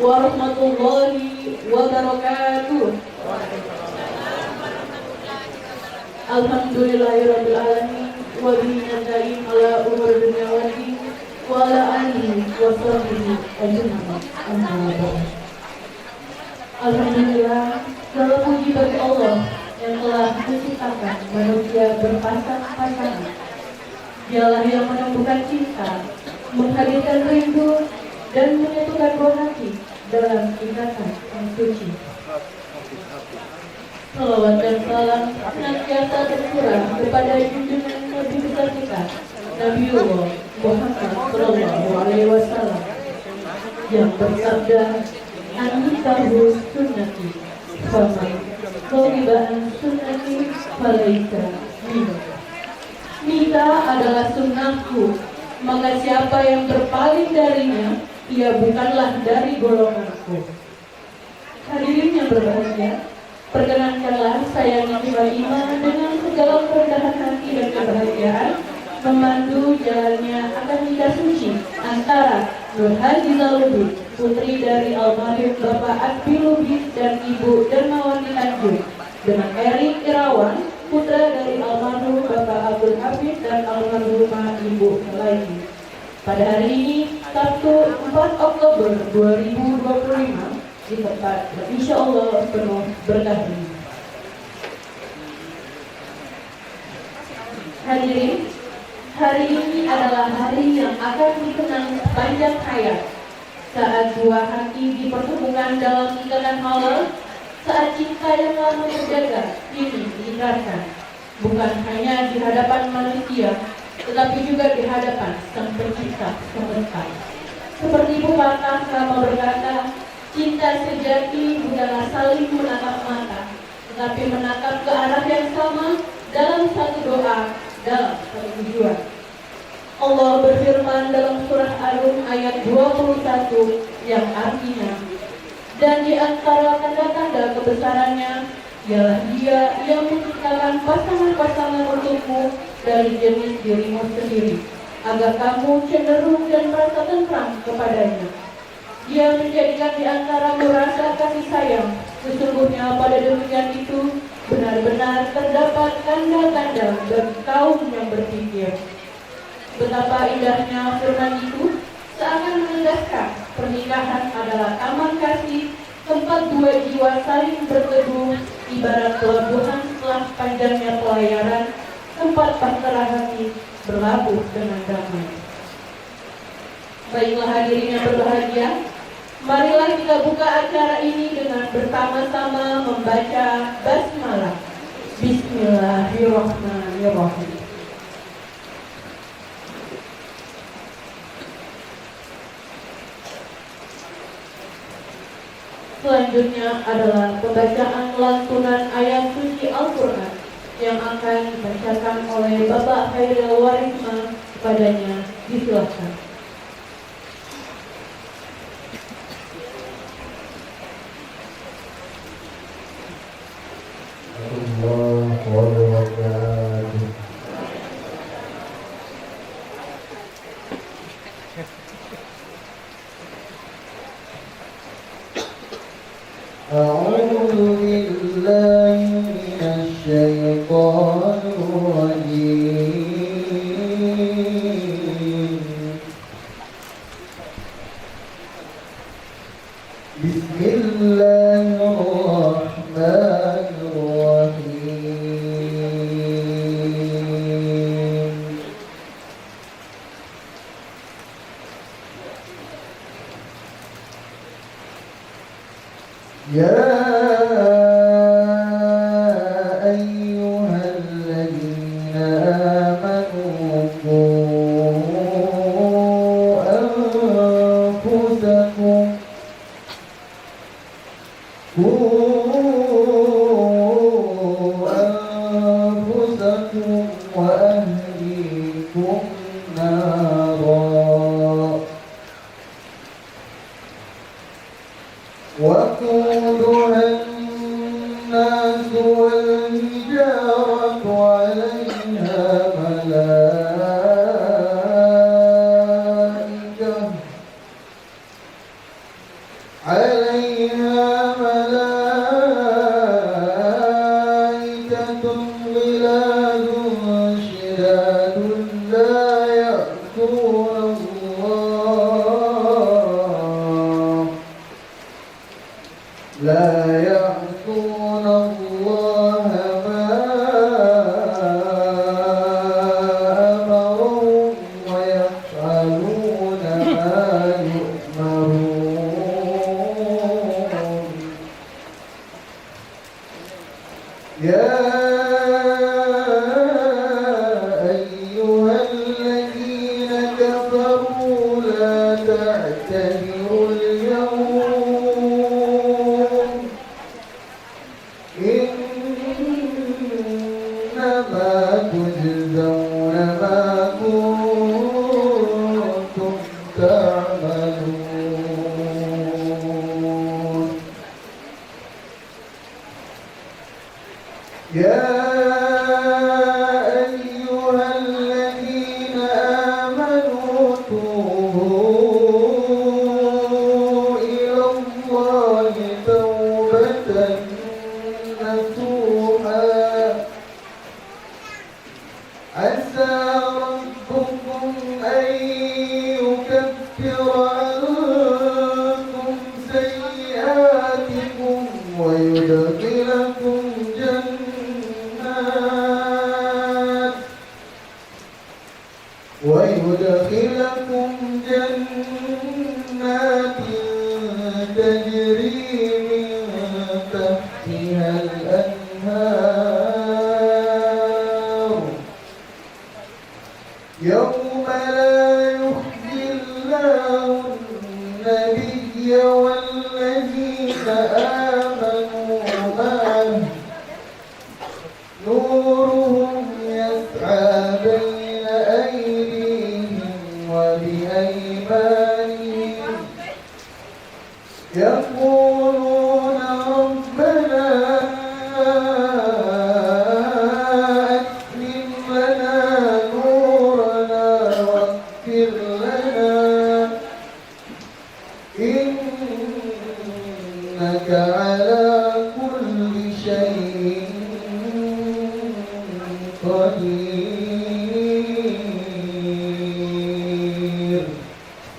warahmatullahi wabarakatuh. Alhamdulillahirabbil alamin wa bihi nasta'in ala umur dunya wal din wa ala alihi wa sahbihi ajma'in. Amma ba'd. Alhamdulillah, segala puji bagi Allah yang telah menciptakan manusia berpasang-pasangan. Dialah yang menumbuhkan cinta, menghadirkan rindu, dan menyatukan dua hati dalam ikatan yang suci. Salawat dan salam senantiasa tercurah kepada junjungan Nabi besar kita, Nabiullah Muhammad Sallallahu Alaihi Wasallam, yang bersabda, "An-nikahu sunnati, faman qaliban sunnati falaika minhu." Nikah adalah sunnahku, maka siapa yang berpaling darinya, ia bukanlah dari golonganku. Hadirin yang berbahagia, perkenankanlah saya Niki Iman dengan segala kerendahan hati dan kebahagiaan memandu jalannya akad nikah suci antara Nur Hadiza Lubis, putri dari almarhum Bapak Akbil Lubis dan Ibu Dermawati Tanjung, dengan Erik Irawan, putra dari almarhum Bapak Abdul Hafid dan almarhumah Ibu Melayu. Pada hari ini, Sabtu 4 Oktober 2025, di tempat insya Allah penuh berkah ini. Hadirin, hari ini adalah hari yang akan dikenang sepanjang hayat, saat dua hati dipertemukan dalam ikatan halal, saat cinta yang lama terjaga kini diikrarkan, bukan hanya di hadapan manusia, tetapi juga di hadapan Sang Pencipta semesta. Seperti pepatah lama berkata, cinta sejati bukanlah saling menatap mata, tetapi menatap ke arah yang sama dalam satu doa, dalam satu tujuan. Allah berfirman dalam surah Ar-Rum ayat 21 yang artinya, dan di antara tanda-tanda kebesarannya ialah Dia yang menciptakan pasangan-pasangan untukmu dari jenis dirimu sendiri, agar kamu cenderung dan merasa tentram kepadanya. Dia menjadikan di antaramu rasa kasih sayang. Sesungguhnya pada demikian itu benar-benar terdapat tanda-tanda bagi kaum yang berpikir. Betapa indahnya firman itu, seakan menegaskan pernikahan adalah taman kasih, tempat dua jiwa saling berteduh, ibarat pelabuhan setelah panjangnya pelayaran, tempat bahtera hati berlabuh dengan damai. Baiklah hadirin yang berbahagia, marilah kita buka acara ini dengan bersama-sama membaca basmalah. Bismillahirrahmanirrahim. Selanjutnya adalah pembacaan lantunan ayat suci Al-Quran yang akan dibacakan oleh Bapak Khairil Warisma. Kepadanya disilahkan. أعوذ بالله من الشيطان الرجيم. بسم الله الرحمن الرحيم. يا أيها الذين آمنوا قوا أنفسكم وأهليكم نارا وقودها الناس والحجارة عليها عليها ملائكة غلاظ شداد لا يعصون الله ما أمرهم ويفعلون ما يؤمرون يا أيها الذين كفروا لا تعتذروا اليوم إنما تجزون ما كنتم تعملون يا أيها الذين آمنوا توبوا إلى الله توبة نصوحا عسى ربكم أن يكفر عنكم سيئاتكم ويدخلكم جنات تجري من تحتها الأنهار يوم لا يخزي الله النبي والذين آمنوا معه نورهم يسعى بين أيديهم وبأيمانهم يقولون ربنا أتمم لنا نورنا واغفر لنا إنك على كل شيء قدير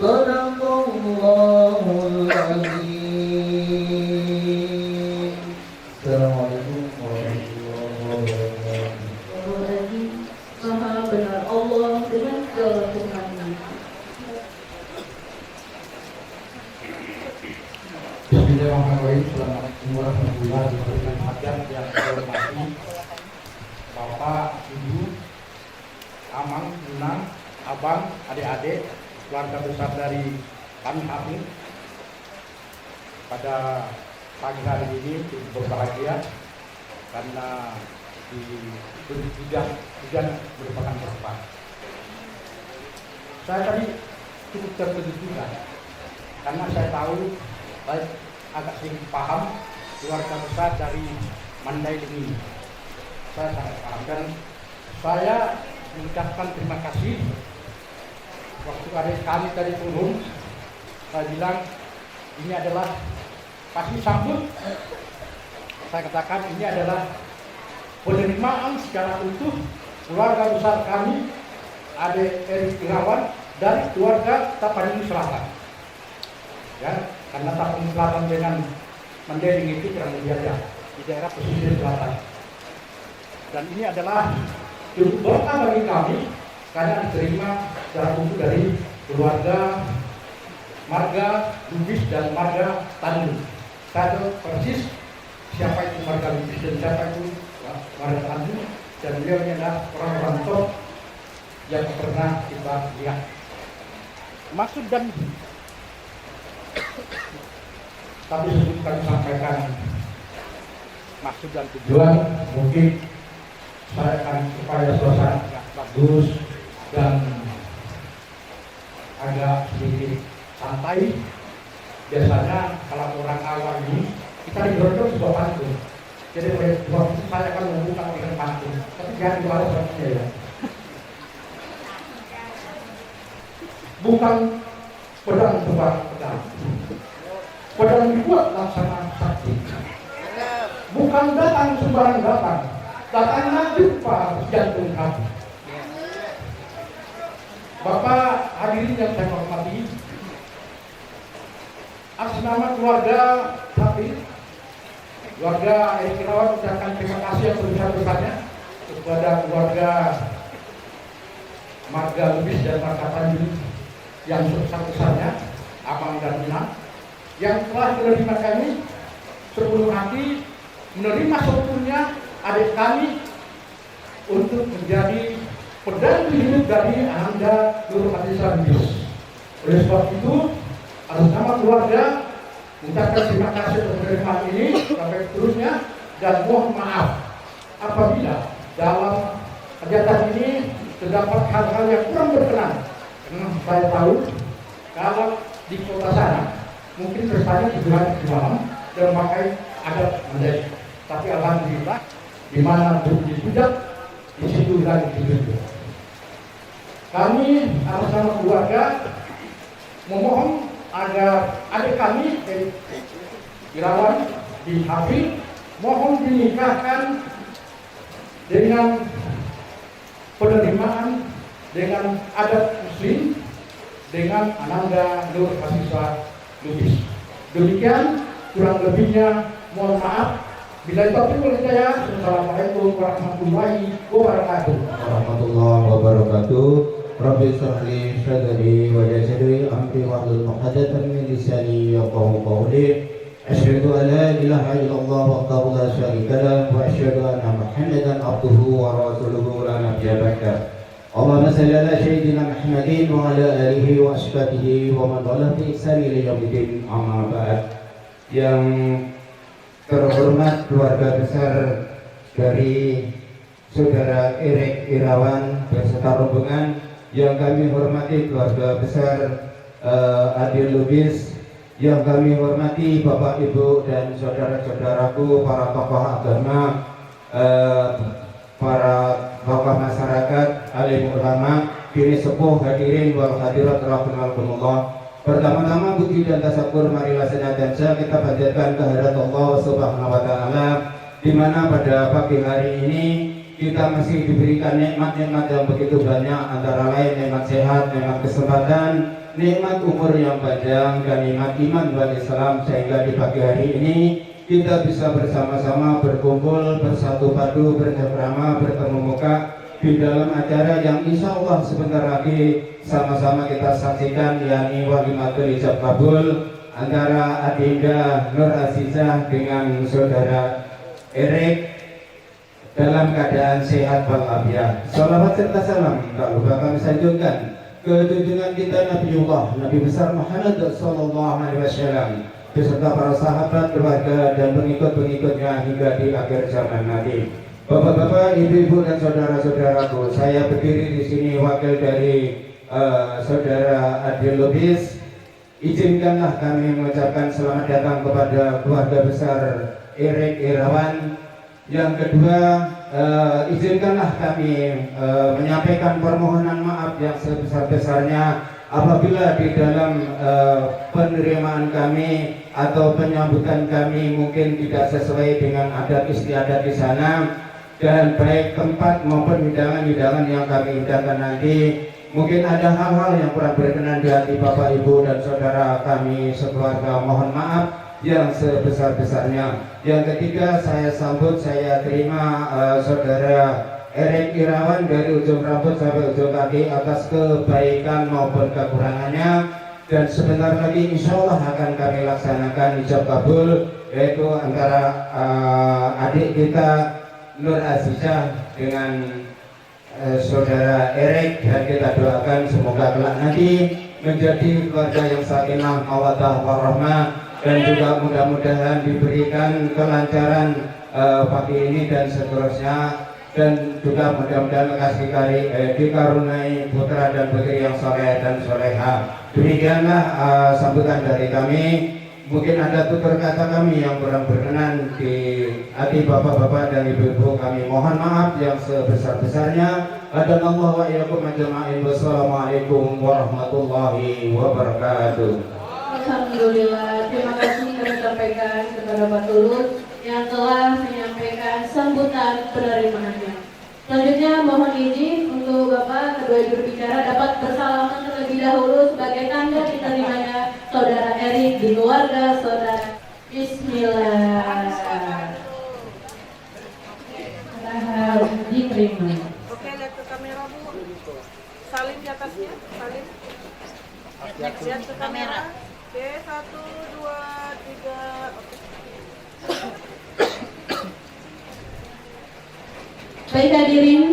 صدق الله العظيم. Assalamualaikum warahmatullahi wabarakatuh. Maha benar Allah dengan segala firman-Nya. Bismillahirrahmanirrahim. Assalamualaikum warahmatullahi wabarakatuh. Yang saya hormati Bapak, Ibu, Amang, Unang, Abang, adik-adik, keluarga besar dari kami Hamil, pada pagi hari ini berbahagia karena diberi hujan merupakan berkah. Saya tadi cukup terkejut juga karena saya tahu baik agak sedikit paham keluarga besar dari Mandailing. Saya sangat paham dan saya mengucapkan terima kasih. Waktu adik kami tadi turun, saya bilang ini adalah kasih sambut. Saya katakan ini adalah penerimaan secara utuh keluarga besar kami, adik Eri Irawan dari keluarga Tapanuli Selatan. Ya, karena Tapanuli Selatan dengan Mandailing itu kurang lebih ada di daerah pesisir selatan. Dan ini adalah cukup berkah bagi kami karena diterima secara utuh dari keluarga marga Lubis dan marga Tandu. Saya tahu persis siapa itu marga Lubis dan siapa itu marga Tandu, dan beliau ini adalah orang-orang top yang pernah kita lihat. Maksud dan tapi sebelum kami sampaikan maksud dan tujuan, mungkin saya akan supaya suasana bagus dan agak sedikit santai. Biasanya kalau orang awam ini kita diberitahu sebuah pantun. Jadi waktu itu saya akan membuka dengan pantun, tapi jangan dibahas sepertinya ya. Bukan pedang tebak pedang, pedang buat laksana sakti. Bukan datang sembarang datang, datangnya jumpa jantung hati. Bapak hadirin yang saya hormati, atas nama keluarga Hafiz, keluarga Erik Irawan ucapkan terima kasih yang sebesar-besarnya kepada keluarga Marga Lubis dan Marga Tanjung yang sebesar-besarnya, Abang dan Ina, yang telah menerima kami sebelum hati, menerima seutuhnya adik kami untuk menjadi pendamping hidup dari Ananda Nur Hadisah Lubis. Oleh sebab itu, atas nama keluarga mengucapkan terima kasih atas penerimaan ini sampai seterusnya, dan mohon maaf apabila dalam kegiatan ini terdapat hal-hal yang kurang berkenan. Karena saya tahu kalau di kota sana mungkin pestanya di malam dan memakai adat Mandailing. Tapi alhamdulillah di mana dipijak di situ lagi ditunjuk. Kami atas nama keluarga memohon agar adik kami Irawan di Hafiz mohon dinikahkan dengan penerimaan dengan adat Muslim dengan Ananda Nur Hadisah Lubis. Demikian kurang lebihnya mohon maaf. Bila taufiq wal hidayah. Assalamualaikum warahmatullahi wabarakatuh. Warahmatullahi wabarakatuh. Rabbi shrah li sadri wa yassir amri wahlul 'uqdatam min lisani yafqahu qawli. Asyhadu an la ilaha illallah wahdahu la syarika lahu wa asyhadu anna Muhammadan abduhu wa rasuluhu la nabiyya ba'da. Allahumma shalli ala sayyidina Muhammadin wa ala alihi wa ashabihi wa man wala bi ihsan ila yaumil amma ba'd. Yang terhormat keluarga besar dari Saudara Erik Irawan beserta rombongan, yang kami hormati keluarga besar Adil Lubis, yang kami hormati Bapak Ibu dan saudara-saudaraku para tokoh agama, para tokoh masyarakat, alim ulama, kini sepuh, hadirin wal hadirat rahimakumullah. Pertama-tama puji dan tasakur marilah senajan kita panjatkan kehadirat Allah Subhanahu wa taala, di mana pada pagi hari ini kita masih diberikan nikmat-nikmat yang begitu banyak, antara lain nikmat sehat, nikmat kesempatan, nikmat umur yang panjang, dan nikmat iman wal Islam, sehingga di pagi hari ini kita bisa bersama-sama berkumpul, bersatu padu, bercengkrama, bertemu muka di dalam acara yang insya Allah sebentar lagi sama-sama kita saksikan, yakni walimatul ijab kabul antara Adinda Nur Azizah dengan Saudara Erik dalam keadaan sehat walafiat. Salawat serta salam tak lupa kami sanjungkan ke junjungan kita Nabiullah Nabi besar Muhammad sallallahu alaihi wasallam beserta para sahabat, keluarga dan pengikut-pengikutnya hingga di akhir zaman nanti. Bapak-bapak, ibu-ibu dan saudara-saudaraku, saya berdiri di sini wakil dari Saudara Adil Lubis. Izinkanlah kami mengucapkan selamat datang kepada keluarga besar Erik Irawan. Yang kedua, izinkanlah kami menyampaikan permohonan maaf yang sebesar-besarnya apabila di dalam penerimaan kami atau penyambutan kami mungkin tidak sesuai dengan adat istiadat di sana, dan baik tempat maupun hidangan-hidangan yang kami hidangkan nanti mungkin ada hal-hal yang kurang berkenan di hati Bapak Ibu dan saudara kami sekeluarga, mohon maaf yang sebesar-besarnya. Yang ketiga, saya sambut, saya terima Saudara Erik Irawan dari ujung rambut sampai ujung kaki atas kebaikan maupun kekurangannya, dan sebentar lagi insya Allah akan kami laksanakan ijab kabul, yaitu antara adik kita Nur Azizah dengan Saudara Erik, dan kita doakan semoga kelak nanti menjadi keluarga yang sakinah mawaddah warahmah, dan juga mudah-mudahan diberikan kelancaran pagi ini dan seterusnya, dan juga mudah-mudahan dikaruniai putra dan putri yang soleh dan soleha. Demikianlah sambutan dari kami. Mungkin ada tutur kata kami yang kurang berkenan di hati bapak-bapak dan ibu-ibu, kami mohon maaf yang sebesar-besarnya. Hadanallahu wa iyyakum ajma'in. Wassalamualaikum warahmatullahi wabarakatuh. Alhamdulillah, terima kasih kami sampaikan sampaikan kepada Pak Tulus yang telah menyampaikan sambutan penerimaannya. Selanjutnya mohon izin untuk Bapak kedua berbicara dapat bersalaman terlebih dahulu sebagai tanda diterimanya Saudara Erik di keluarga Saudara. Bismillah. Diterima. Oke, lihat ke kamera Bu. Salin di atasnya, salin. Lihat ke kamera. Oke, 1, 2, 3. Oke. Baik hadirin,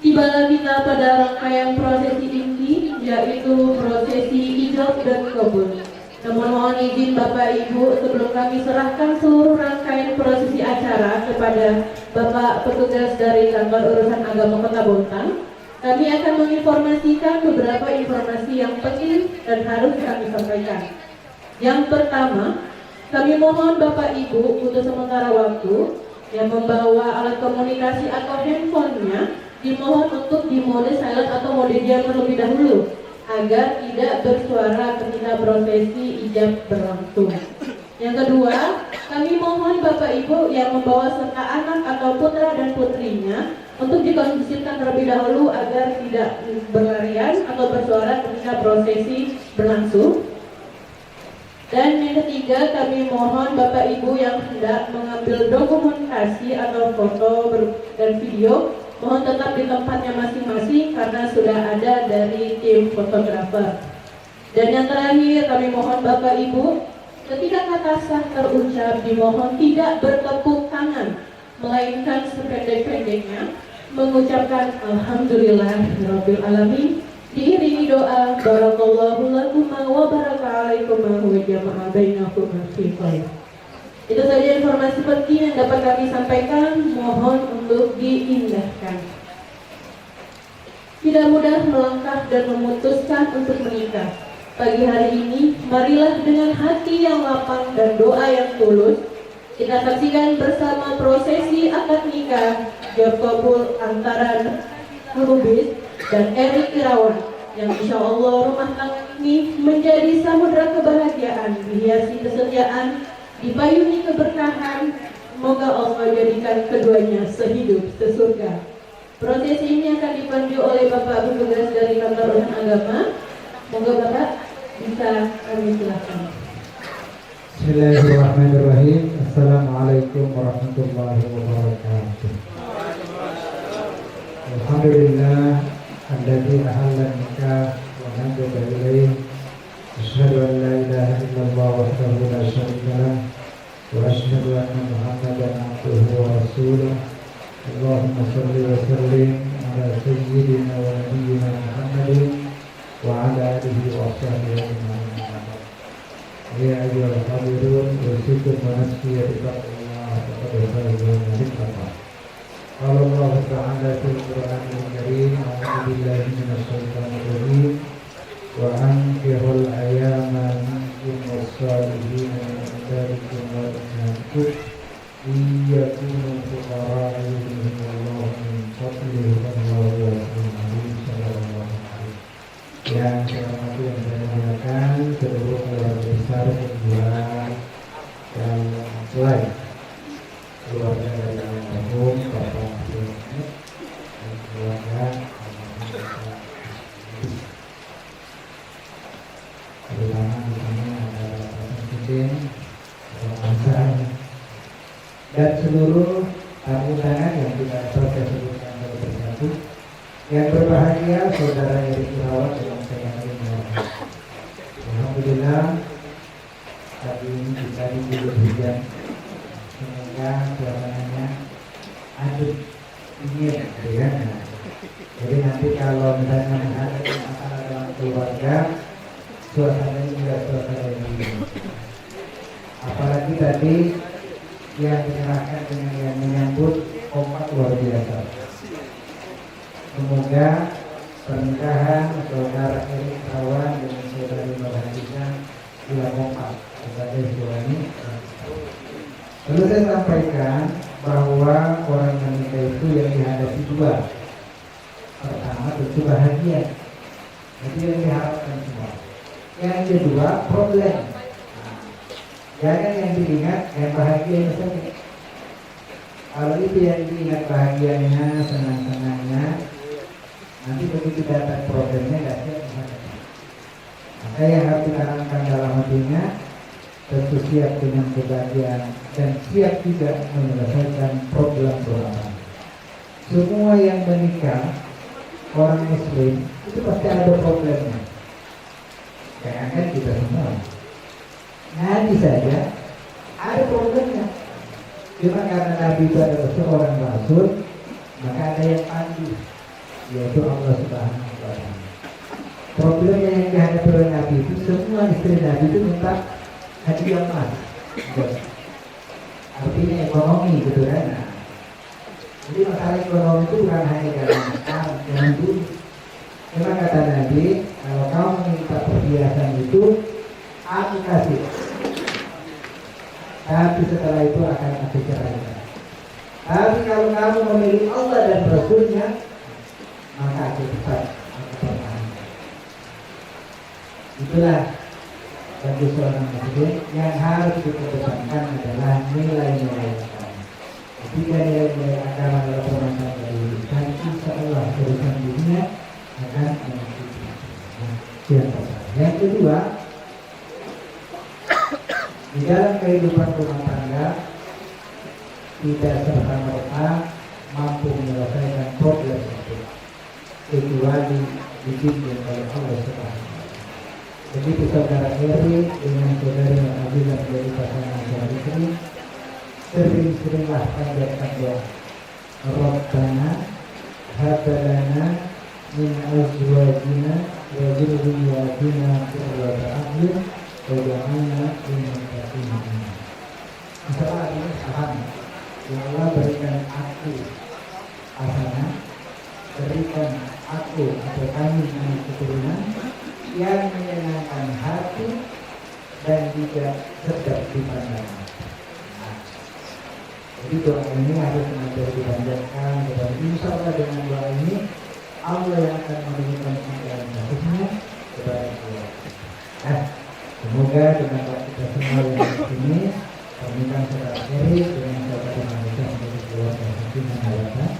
tibalah kita pada rangkaian prosesi inti, yaitu prosesi ijab dan kabul. Namun mohon izin Bapak Ibu sebelum kami serahkan seluruh rangkaian prosesi acara kepada Bapak petugas dari Kantor Urusan Agama Kota Bontang, kami akan menginformasikan beberapa informasi yang penting dan harus kami sampaikan. Yang pertama, kami mohon Bapak Ibu untuk sementara waktu yang membawa alat komunikasi atau handphonenya dimohon untuk di mode silent atau mode diam terlebih dahulu agar tidak bersuara ketika prosesi ijab berlangsung. Yang kedua, kami mohon Bapak Ibu yang membawa serta anak atau putra dan putrinya untuk dikondisikan terlebih dahulu agar tidak berlarian atau bersuara ketika prosesi berlangsung. Dan yang ketiga, kami mohon Bapak Ibu yang hendak mengambil dokumentasi atau foto dan video, mohon tetap di tempatnya masing-masing karena sudah ada dari tim fotografer. Dan yang terakhir, kami mohon Bapak Ibu, ketika kata sah terucap, dimohon tidak bertepuk tangan, melainkan sependek-pendeknya mengucapkan Alhamdulillahirabbil alamin, diiringi doa barakallahu lakum wa baraka alaikum wa jama'a bainakum fi khair. Itu saja informasi penting yang dapat kami sampaikan, mohon untuk diindahkan. Tidak mudah melangkah dan memutuskan untuk menikah. Pagi hari ini, marilah dengan hati yang lapang dan doa yang tulus, kita saksikan bersama prosesi akad nikah jab kabul antara Lubis dan Erik Irawan, yang insya Allah rumah tangga ini menjadi samudera kebahagiaan, dihiasi kesetiaan, dipayungi keberkahan. Semoga Allah jadikan keduanya sehidup sesurga. Prosesi ini akan dipandu oleh Bapak petugas dari Kantor Urusan Agama. Moga Bapak bisa kami silakan. Bismillahirrahmanirrahim. Assalamualaikum warahmatullahi wabarakatuh. Alhamdulillah alladzi ahalla nikah wa nadaba ilaih. Asyhadu an la ilaha illallah wahdahu la syarika lah wa asyhadu anna Muhammadan abduhu wa rasuluh. Allahumma shalli wa sallim ala sayyidina wa nabiyyina Muhammadin wa ala alihi wa sahbihi ajma'in. Ya ayyuhal hadirun, usikum wa nafsi bittaqwallah faqad faza man ittaqa. Qala Allah Ta'ala fil Qur'anil Karim, a'udzu billahi minasy syaithanir rajim. Wa ankihul ayyama minkum was-salihin min ibadikum wa imanikum iyakunu fuqara'a yughnihimullahu min fadlihi wallahu wasi'un 'alim. Sallallahu alaihi wasallam. Yang saya hormati dan saya muliakan seluruh keluarga besar perempuan dan selain keluarga dari almarhum Bapak Ahmad dan keluarga terutama di sini ada Bapak Presiden, Bapak Hasan, dan seluruh tamu undangan yang tidak dapat saya sebutkan satu persatu. Yang berbahagia Saudara Erik Irawan yang saya hormati. Alhamdulillah tadi ini kita diguyur hujan, semoga suasananya adem dingin, ya. Jadi nanti kalau misalnya ada masalah dalam keluarga, suasananya juga suasana yang dingin. Apalagi tadi yang menyerahkan dengan yang menyambut kompak luar biasa. Semoga pernikahan Saudara Erik Irawan dengan Saudari Nurhadisa bila kompak sebagai suami. Perlu saya sampaikan bahwa orang menikah itu yang dihadapi dua. Pertama tentu bahagia, itu yang diharapkan semua. Yang kedua problem. Jangan yang diingat yang bahagianya saja. Kalau itu yang diingat bahagianya, senang-senangnya, nanti begitu datang problemnya nggak siap menghadapi. Maka yang harus ditanamkan dalam hatinya, tentu siap dengan kebahagiaan dan siap juga menyelesaikan problem. Semua yang menikah orang Muslim itu pasti ada problemnya. Jangan kita semua. Nabi saja ada problemnya. Cuma karena Nabi itu adalah seorang rasul, maka ada yang pandu, yaitu Allah Subhanahu wa Ta'ala. Problemnya yang dihadapi oleh Nabi itu, semua istri Nabi itu minta hadiah emas. Artinya ekonomi gitu kan. Nah, jadi masalah ekonomi itu bukan hanya karena makan, jangan dulu. Cuma kata Nabi, kalau kamu minta perhiasan itu, aku kasih. Tapi setelah itu akan aku ceraikan. Tapi kalau kamu memilih Allah dan Rasulnya, maka aku tetap pertahankan. Itulah bagi seorang muslim yang harus dikedepankan adalah nilai-nilai agama. Ketika nilai-nilai agama adalah permasalahan dari urusan, insya Allah urusan dunia akan mengikuti. Yang kedua, di dalam kehidupan rumah tangga tidak serta-merta mampu menyelesaikan problem itu kecuali dibimbing oleh Allah Subhanahu. Begitu saudara Eri dengan saudari Aziza menjadi pasangan suami istri, sering-seringlah panjatkan doa. Rabbana hab lana min azwajina wa dzurriyyatina qurrata a'yun waj'alna lil muttaqina imama. Masalah ini paham. Ya Allah, berikan aku hasanah, berikan aku atau kami keturunan yang menyenangkan hati dan juga sedap dipandang. Jadi doa ini harus benar-benar dipanjatkan, dan insya Allah dengan doa ini Allah yang akan memberikan pembayaran kasusnya kepada kita. Semoga dengan doa kita semua yang di sini, pernikahan saudara Eri dengan saudara Malaysia menjadi keluarga yang harapan.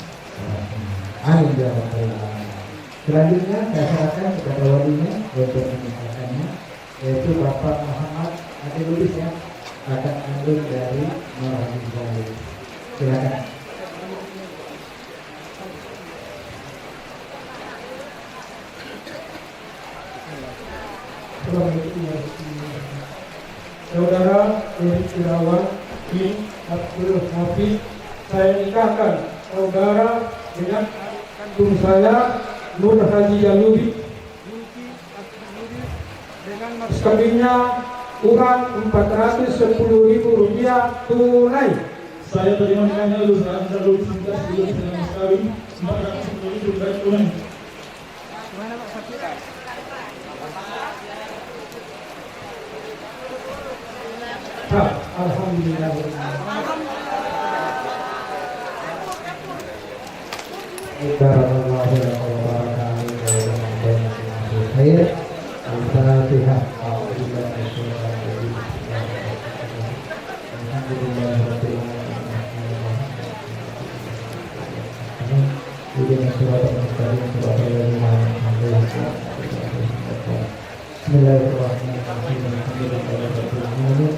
Amin ya rabbal alamin. Selanjutnya saya serahkan kepada walinya untuk menikahkannya, yaitu Bapak Muhammad Adi Lubis ya, akan kandung dari Marhadi Bali. Silakan. Saudara Eri Irawan bin Abdul Hafiz, saya nikahkan saudara dengan kandung saya Nur Haji Jalubi dengan mas kawinnya uang Rp410.000 tunai. Saya terima nikahnya Lurah Darul Sintas dengan mas kawin Rp410.000 tunai. Alhamdulillah. Bismillahirrahmanirrahim.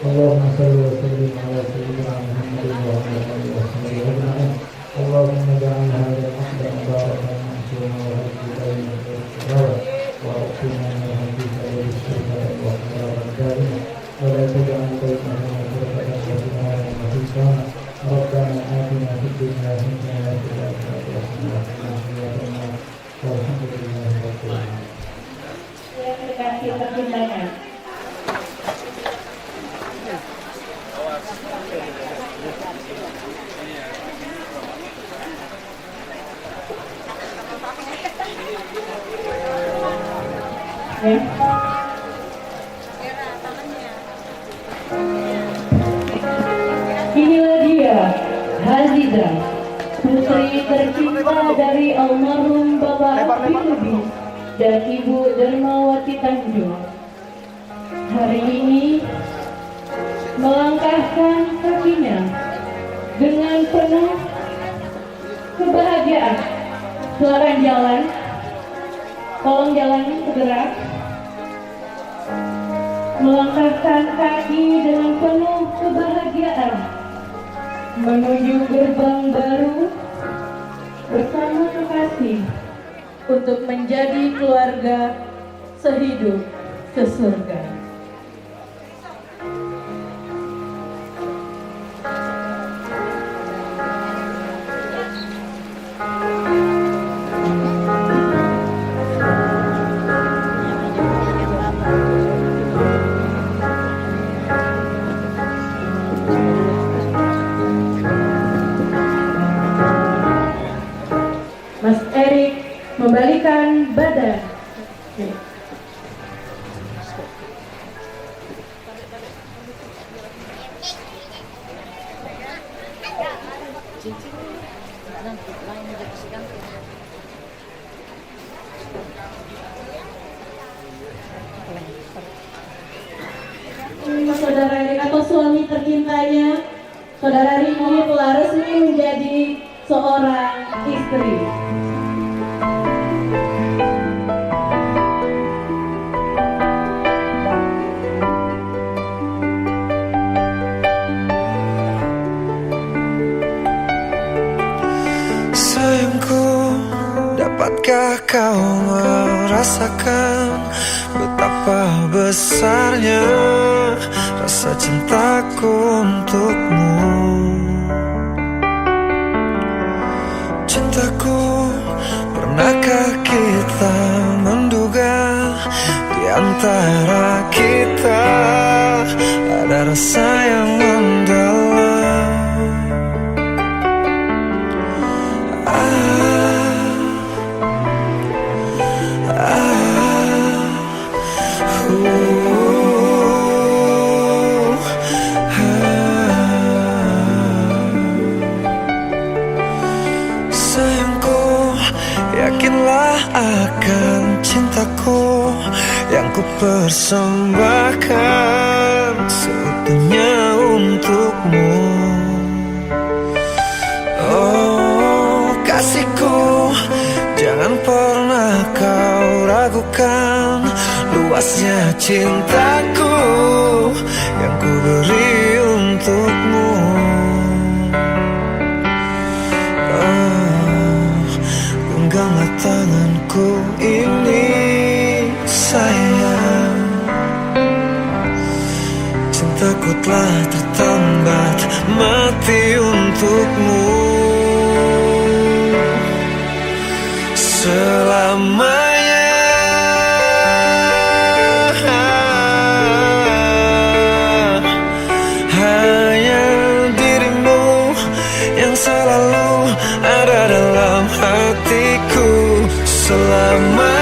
Allahumma shalli wa sallim ala sayyidina Muhammad wa ala alihi wa sahbihi ajma'in. Allahumma ja'al hadha al-aqda mubarakan mansura wa hadiyan wa uqina min hadhihi al-shirkati wa qararan daima wa la taj'al bainana wa bainal ladina mahzuna. Rabbana atina fid dunya hasanatan wa fil akhirati hasanatan wa qina adzabannar. Walhamdulillahi rabbil alamin. Yang dikasih pertimbangan. Inilah dia Haziza, putri tercinta dari almarhum Bapak Filubi dan Ibu Dermawati Tanjung. Hari ini melangkahkan kakinya dengan penuh kebahagiaan. Silakan jalan, tolong jalan segera. Melangkahkan kaki dengan penuh kebahagiaan menuju gerbang baru bersama kekasih untuk menjadi keluarga sehidup sesurga. Mas Erik membalikan badan. Saudara Erik atau suami tercintanya, Saudara Rini telah resmi menjadi seorang istri. Sayangku, dapatkah kau merasakan betapa besarnya rasa cintaku untukmu? Cintaku, pernahkah kita menduga di antara kita ada rasa yang mendalam? Sayangku, yakinlah akan cintaku yang ku persembahkan seutuhnya untukmu. Oh kasihku, jangan pernah kau ragukan luasnya cintaku yang ku beri untukmu. Genggamlah tanganku ini sayang, cintaku telah tertambat mati untukmu selamanya. Hanya dirimu yang selalu ada dalam hatiku selama